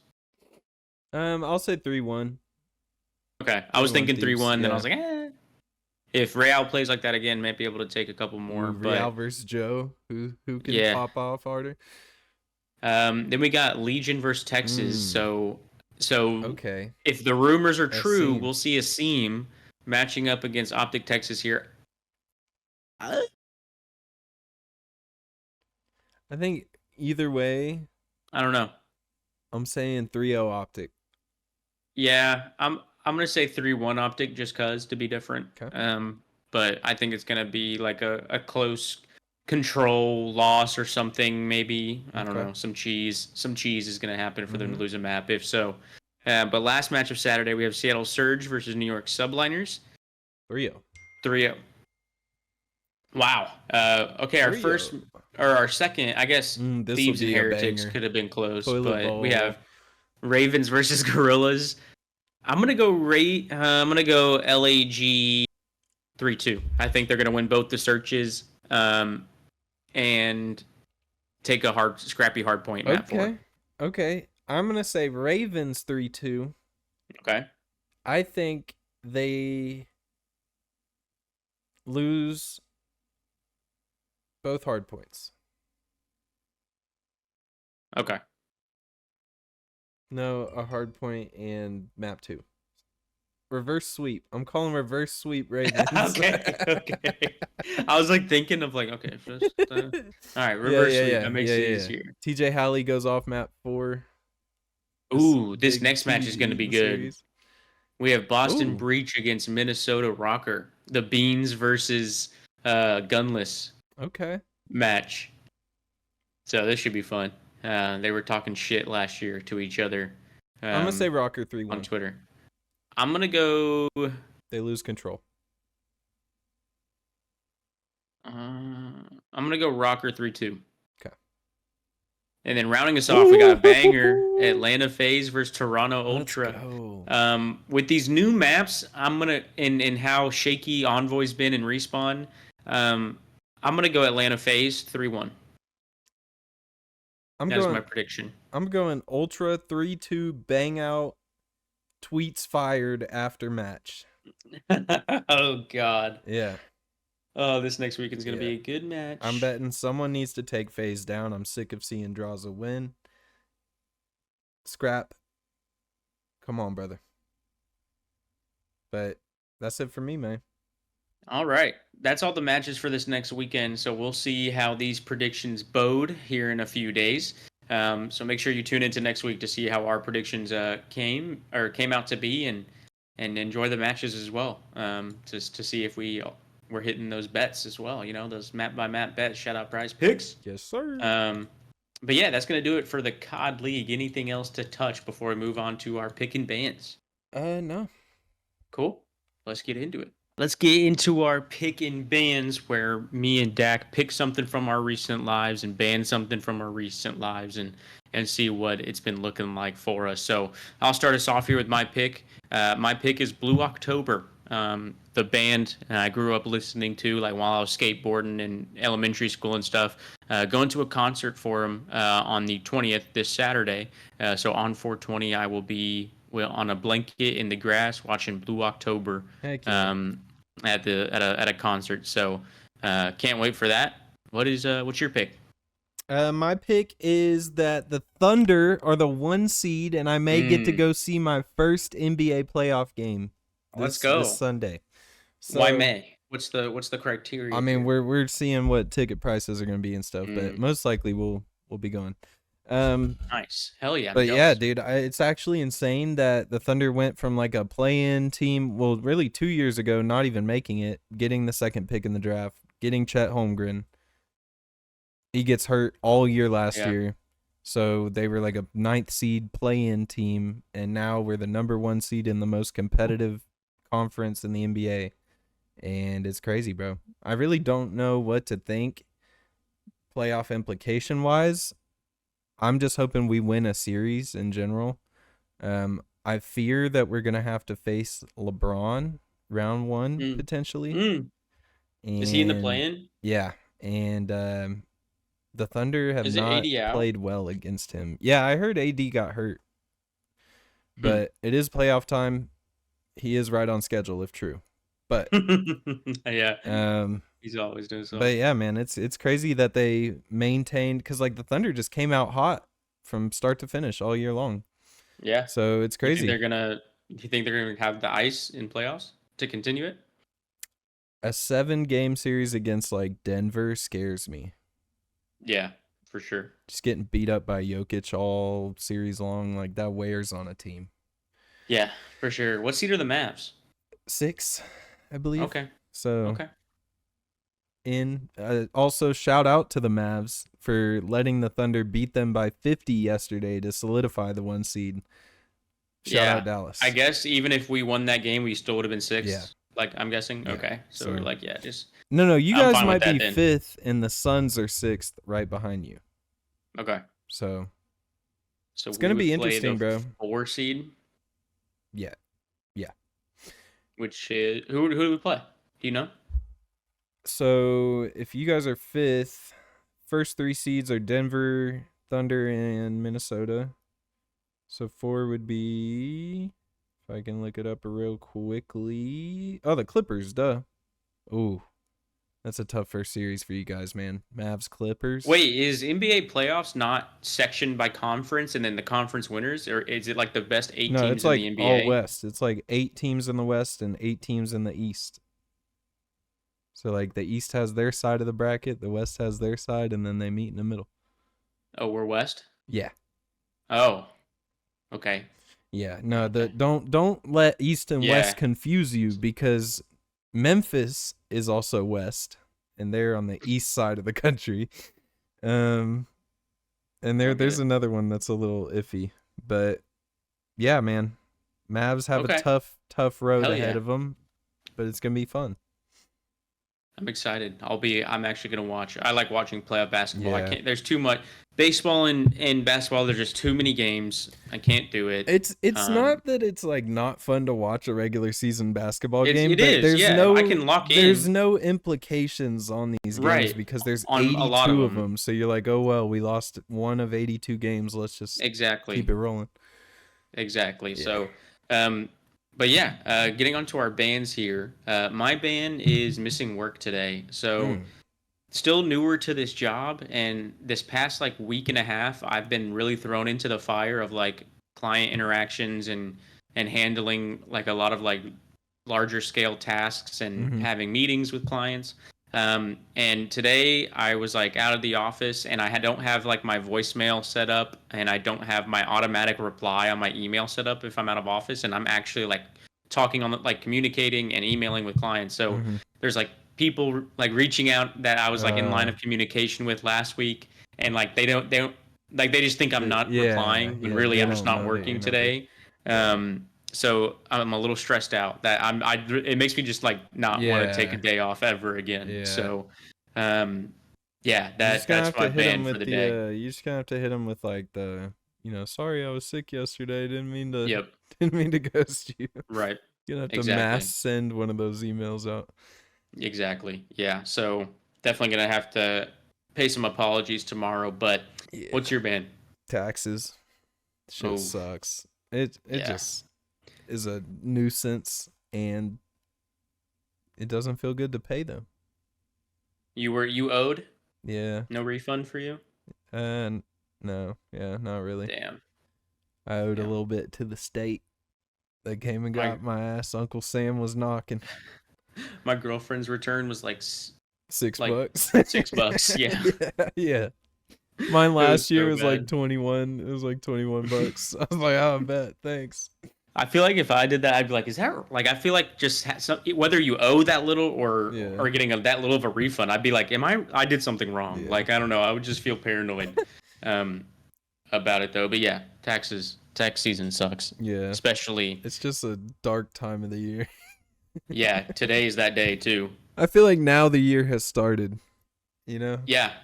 Speaker 2: I'll say 3-1.
Speaker 1: Okay. I was
Speaker 2: 3-1
Speaker 1: thinking
Speaker 2: Thieves.
Speaker 1: 3-1, then I
Speaker 2: Yeah.
Speaker 1: was like, eh. If Real plays like that again, might be able to take a couple more.
Speaker 2: Ooh, Real
Speaker 1: But
Speaker 2: versus Joe. Who can
Speaker 1: yeah.
Speaker 2: pop off harder?
Speaker 1: Then we got Legion versus Texas. So
Speaker 2: Okay.
Speaker 1: if the rumors are
Speaker 2: A
Speaker 1: true,
Speaker 2: seam.
Speaker 1: we'll see a seam matching up against Optic Texas here.
Speaker 2: I think either way,
Speaker 1: I don't know.
Speaker 2: I'm saying 3-0 Optic.
Speaker 1: Yeah, I'm gonna say 3-1 Optic just cause to be different.
Speaker 2: Okay.
Speaker 1: But I think it's gonna be like a close control loss or something. Maybe I don't
Speaker 2: Okay.
Speaker 1: know. Some cheese is gonna happen for them to
Speaker 2: Mhm.
Speaker 1: lose a map if so. But last match of Saturday we have Seattle Surge versus New York Subliners.
Speaker 2: 3-0.
Speaker 1: 3-0. Wow. Okay, our
Speaker 2: 3-0.
Speaker 1: first or our second, I guess
Speaker 2: This will
Speaker 1: Thieves and
Speaker 2: be a
Speaker 1: Heretics
Speaker 2: banger.
Speaker 1: could have been close,
Speaker 2: Toilet
Speaker 1: but we
Speaker 2: bowl.
Speaker 1: have Ravens versus Gorillas. I'm gonna go I'm gonna go LAG 3-2. I think they're gonna win both the searches, and take a scrappy hard point map 4.
Speaker 2: Okay. Okay. I'm gonna say Ravens 3-2.
Speaker 1: Okay.
Speaker 2: I think they lose both hard points.
Speaker 1: Okay.
Speaker 2: No, a hard point and map 2. Reverse sweep. I'm calling reverse sweep Ravens.
Speaker 1: Okay. Okay. I was like thinking of like, okay, just all right,
Speaker 2: Yeah,
Speaker 1: reverse
Speaker 2: yeah,
Speaker 1: sweep.
Speaker 2: yeah,
Speaker 1: That makes
Speaker 2: yeah,
Speaker 1: it
Speaker 2: yeah.
Speaker 1: easier.
Speaker 2: TJ Halley goes off map 4.
Speaker 1: This
Speaker 2: Big
Speaker 1: next match is gonna
Speaker 2: TDE in
Speaker 1: be
Speaker 2: the
Speaker 1: good.
Speaker 2: series.
Speaker 1: We have Boston
Speaker 2: Ooh.
Speaker 1: Breach against Minnesota Rocker. The Beans versus Gunless
Speaker 2: Okay.
Speaker 1: match. So this should be fun. They were talking shit last year to each other
Speaker 2: I'm gonna say Rocker
Speaker 1: on
Speaker 2: 3-1.
Speaker 1: Twitter. I'm gonna go.
Speaker 2: They lose control.
Speaker 1: I'm gonna go Rocker 3-2.
Speaker 2: Okay.
Speaker 1: And then rounding us off, we got a banger:
Speaker 2: Ooh.
Speaker 1: Atlanta FaZe versus Toronto
Speaker 2: Let's
Speaker 1: Ultra.
Speaker 2: go.
Speaker 1: With these new maps, I'm gonna and how shaky Envoy's been in respawn. I'm gonna go Atlanta FaZe 3-1. That's my prediction.
Speaker 2: I'm going Ultra 3-2 bang out tweets fired after match.
Speaker 1: Oh God.
Speaker 2: Yeah.
Speaker 1: Oh, this next weekend is gonna
Speaker 2: Yeah.
Speaker 1: be a good match.
Speaker 2: I'm betting someone needs to take FaZe down. I'm sick of seeing draws a win. Scrap. Come on, brother. But that's it for me, man.
Speaker 1: All right. That's all the matches for this next weekend. So we'll see how these predictions bode here in a few days. So make sure you tune into next week to see how our predictions came out to be, and enjoy the matches as well. Just to see if we're hitting those bets as well. You know, those map by map bets. Shout out Prize Picks.
Speaker 2: Yes, sir.
Speaker 1: But yeah, that's gonna do it for the COD League. Anything else to touch before we move on to our pick and bans?
Speaker 2: No.
Speaker 1: Cool. Let's get into it. Let's get into our pick and bans, where me and Dak pick something from our recent lives and ban something from our recent lives, and see what it's been looking like for us. So I'll start us off here with my pick. My pick is Blue October. The band I grew up listening to, like while I was skateboarding in elementary school and stuff. Going to a concert for them on the 20th this Saturday. So on 420, I will be on a blanket in the grass watching Blue October
Speaker 2: Heck yeah.
Speaker 1: at a concert. So can't wait for that. What's your pick?
Speaker 2: My pick is that the Thunder are the 1 seed, and I may get to
Speaker 1: Mm,
Speaker 2: go see my first NBA playoff game
Speaker 1: let's
Speaker 2: this
Speaker 1: go.
Speaker 2: Sunday.
Speaker 1: Why
Speaker 2: So
Speaker 1: May? What's the
Speaker 2: I
Speaker 1: criteria
Speaker 2: mean,
Speaker 1: here?
Speaker 2: we're seeing what ticket prices are going to be and stuff, but
Speaker 1: Mm,
Speaker 2: most likely we'll be going. Um,
Speaker 1: nice. Hell yeah, I'm
Speaker 2: but yeah,
Speaker 1: jealous.
Speaker 2: dude, it's actually insane that the Thunder went from like a play-in team, well, really 2 years ago, not even making it, getting the second pick in the draft, getting Chet Holmgren. He gets hurt all year last
Speaker 1: Yeah.
Speaker 2: year. So they were like a 9th seed play-in team, and now we're the number 1 seed in the most competitive conference in the NBA. And it's crazy, bro. I really don't know what to think playoff implication wise. I'm just hoping we win a series in general. I fear that we're gonna have to face LeBron round 1
Speaker 1: Mm,
Speaker 2: potentially,
Speaker 1: mm. Is he in the
Speaker 2: and
Speaker 1: play-in?
Speaker 2: yeah, and the Thunder have
Speaker 1: Is it
Speaker 2: not
Speaker 1: 80 out?
Speaker 2: played well against him. Yeah, I heard AD got hurt,
Speaker 1: Hmm.
Speaker 2: but it is playoff time. He is right on schedule if true. But
Speaker 1: Yeah.
Speaker 2: um
Speaker 1: He's always doing
Speaker 2: but
Speaker 1: something.
Speaker 2: yeah, man, it's crazy that they maintained cuz like the Thunder just came out hot from start to finish all year long.
Speaker 1: Yeah.
Speaker 2: So it's
Speaker 1: You think
Speaker 2: crazy.
Speaker 1: they're gonna have the ice in playoffs to continue it?
Speaker 2: A 7-game series against like Denver scares me.
Speaker 1: Yeah, for sure.
Speaker 2: Just getting beat up by Jokic all series long, like that wears on a team.
Speaker 1: Yeah, for sure. What seed are the Mavs?
Speaker 2: 6, I believe.
Speaker 1: Okay.
Speaker 2: So
Speaker 1: Okay.
Speaker 2: in also shout out to the Mavs for letting the Thunder beat them by 50 yesterday to solidify the 1 seed. Shout out
Speaker 1: Yeah. I
Speaker 2: Dallas.
Speaker 1: guess even if we won that game, we still would have been
Speaker 2: Yeah.
Speaker 1: sixth. Like I'm guessing.
Speaker 2: Yeah.
Speaker 1: Okay. So we're
Speaker 2: So
Speaker 1: like, yeah, just
Speaker 2: no, you
Speaker 1: I'm
Speaker 2: guys
Speaker 1: fine with
Speaker 2: might
Speaker 1: that
Speaker 2: be
Speaker 1: then.
Speaker 2: 5th and the Suns are 6th right behind you.
Speaker 1: Okay.
Speaker 2: So
Speaker 1: So
Speaker 2: it's
Speaker 1: we
Speaker 2: going to
Speaker 1: would
Speaker 2: be
Speaker 1: play
Speaker 2: interesting,
Speaker 1: the
Speaker 2: bro.
Speaker 1: 4 seed,
Speaker 2: Yeah. Yeah.
Speaker 1: which is who do we play? Do you know?
Speaker 2: So if you guys are 5th, first 3 seeds are Denver, Thunder, and Minnesota. So 4 would be, if I can look it up real quickly. Oh, the Clippers, duh. Ooh, that's a tough first series for you guys, man. Mavs, Clippers.
Speaker 1: Wait, is NBA playoffs not sectioned by conference and then the conference winners, or is it like the best 8
Speaker 2: No, it's
Speaker 1: teams in the
Speaker 2: like all
Speaker 1: NBA?
Speaker 2: West. It's like 8 teams in the West and 8 teams in the East. So like the East has their side of the bracket, the West has their side, and then they meet in the middle.
Speaker 1: Oh, we're West.
Speaker 2: Yeah.
Speaker 1: Oh, okay,
Speaker 2: Yeah. No, the
Speaker 1: okay,
Speaker 2: don't let East and
Speaker 1: yeah,
Speaker 2: West confuse you because Memphis is also West and they're on the east side of the country. Um and
Speaker 1: I don't get
Speaker 2: there's
Speaker 1: it.
Speaker 2: another one that's a little iffy. But yeah, man. Mavs have a
Speaker 1: Okay,
Speaker 2: tough road
Speaker 1: hell
Speaker 2: ahead
Speaker 1: yeah.
Speaker 2: of them, but it's going to be fun.
Speaker 1: I'm excited. I'm actually gonna watch. I like watching playoff basketball. I
Speaker 2: Yeah.
Speaker 1: can't. There's too much baseball and basketball. There's just too many games. I can't do it.
Speaker 2: It's
Speaker 1: Um,
Speaker 2: not that it's like not fun to watch a regular season basketball game,
Speaker 1: it
Speaker 2: but
Speaker 1: is. Yeah, I can lock
Speaker 2: there's
Speaker 1: in.
Speaker 2: no implications on these games
Speaker 1: Right
Speaker 2: because there's
Speaker 1: on a lot of
Speaker 2: 82 of
Speaker 1: them.
Speaker 2: them. So you're like, "Oh well, we lost one of 82 games. Let's just keep
Speaker 1: Exactly.
Speaker 2: it rolling."
Speaker 1: Exactly.
Speaker 2: Yeah.
Speaker 1: So, but yeah, getting onto our bands here. My band is missing work today. So
Speaker 2: Mm.
Speaker 1: still newer to this job, and this past like week and a half I've been really thrown into the fire of like client interactions and handling like a lot of like larger scale tasks and
Speaker 2: Mhm.
Speaker 1: having meetings with clients. And today I was like out of the office and don't have like my voicemail set up and I don't have my automatic reply on my email set up if I'm out of office, and I'm actually like talking on like communicating and emailing with clients. So
Speaker 2: Mhm.
Speaker 1: there's like people like reaching out that I was like in line
Speaker 2: Uh
Speaker 1: of communication with last week, and like they don't like they just think I'm not
Speaker 2: yeah,
Speaker 1: replying when
Speaker 2: yeah,
Speaker 1: really
Speaker 2: they
Speaker 1: I'm just
Speaker 2: don't
Speaker 1: not
Speaker 2: know that you're
Speaker 1: working
Speaker 2: not there.
Speaker 1: today.
Speaker 2: Yeah.
Speaker 1: So I'm a little stressed out that it makes me just like not want to take a
Speaker 2: Yeah.
Speaker 1: day off ever again.
Speaker 2: Yeah.
Speaker 1: So um yeah,
Speaker 2: You're just gonna
Speaker 1: that's
Speaker 2: have
Speaker 1: my
Speaker 2: to hit him
Speaker 1: ban for
Speaker 2: with
Speaker 1: the day.
Speaker 2: you're just gonna have to hit him with like sorry I was sick yesterday. Didn't mean to
Speaker 1: Yep.
Speaker 2: didn't mean to ghost you.
Speaker 1: Right.
Speaker 2: You're gonna have to mass
Speaker 1: Exactly.
Speaker 2: send one of those emails out.
Speaker 1: Exactly. Yeah. So definitely gonna have to pay some apologies tomorrow. But
Speaker 2: Yeah.
Speaker 1: what's your ban?
Speaker 2: Taxes. Shit
Speaker 1: Oh,
Speaker 2: sucks. It
Speaker 1: Yeah.
Speaker 2: just is a nuisance, and it doesn't feel good to pay them.
Speaker 1: You owed?
Speaker 2: Yeah.
Speaker 1: No refund for you?
Speaker 2: And no, yeah, not really.
Speaker 1: Damn.
Speaker 2: I owed a
Speaker 1: Yeah.
Speaker 2: little bit to the state. They came and
Speaker 1: My
Speaker 2: got my ass. Uncle Sam was knocking.
Speaker 1: my girlfriend's return was like
Speaker 2: Six
Speaker 1: like
Speaker 2: bucks.
Speaker 1: $6. Yeah.
Speaker 2: Yeah, yeah. Mine
Speaker 1: It was
Speaker 2: last year
Speaker 1: so
Speaker 2: was like
Speaker 1: bad.
Speaker 2: 21. It was like 21 bucks. I was like, oh, I bet. Thanks.
Speaker 1: I feel like if I did that, I'd be like, "Is that like?" I feel like just whether you owe that little
Speaker 2: Yeah.
Speaker 1: or getting that little of a refund, I'd be like, "Am I? I did something wrong."
Speaker 2: Yeah.
Speaker 1: Like I don't know. I would just feel paranoid um, about it though. But yeah, tax season sucks,
Speaker 2: Yeah.
Speaker 1: especially
Speaker 2: It's just a dark time of the year.
Speaker 1: yeah. Today's that day too.
Speaker 2: I feel like now the year has started, you know?
Speaker 1: Yeah.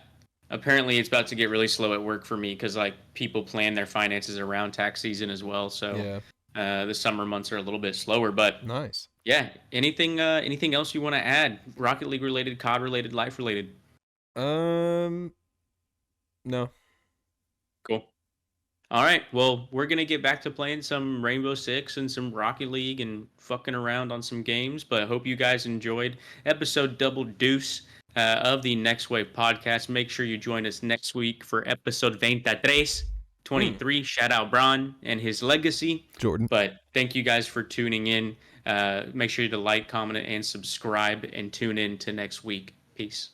Speaker 1: Apparently, it's about to get really slow at work for me because like people plan their finances around tax season as well. So
Speaker 2: Yeah.
Speaker 1: the summer months are a little bit slower, but
Speaker 2: Nice.
Speaker 1: yeah. Anything else you want to add? Rocket League related, COD related, life related.
Speaker 2: Um, no.
Speaker 1: Cool. All right. Well, we're gonna get back to playing some Rainbow Six and some Rocket League and fucking around on some games. But I hope you guys enjoyed episode double deuce of the Next Wave podcast. Make sure you join us next week for episode 23. Shout out Bron and his legacy.
Speaker 2: Jordan.
Speaker 1: But thank you guys for tuning in. Make sure you to like, comment, and subscribe, and tune in to next week. Peace.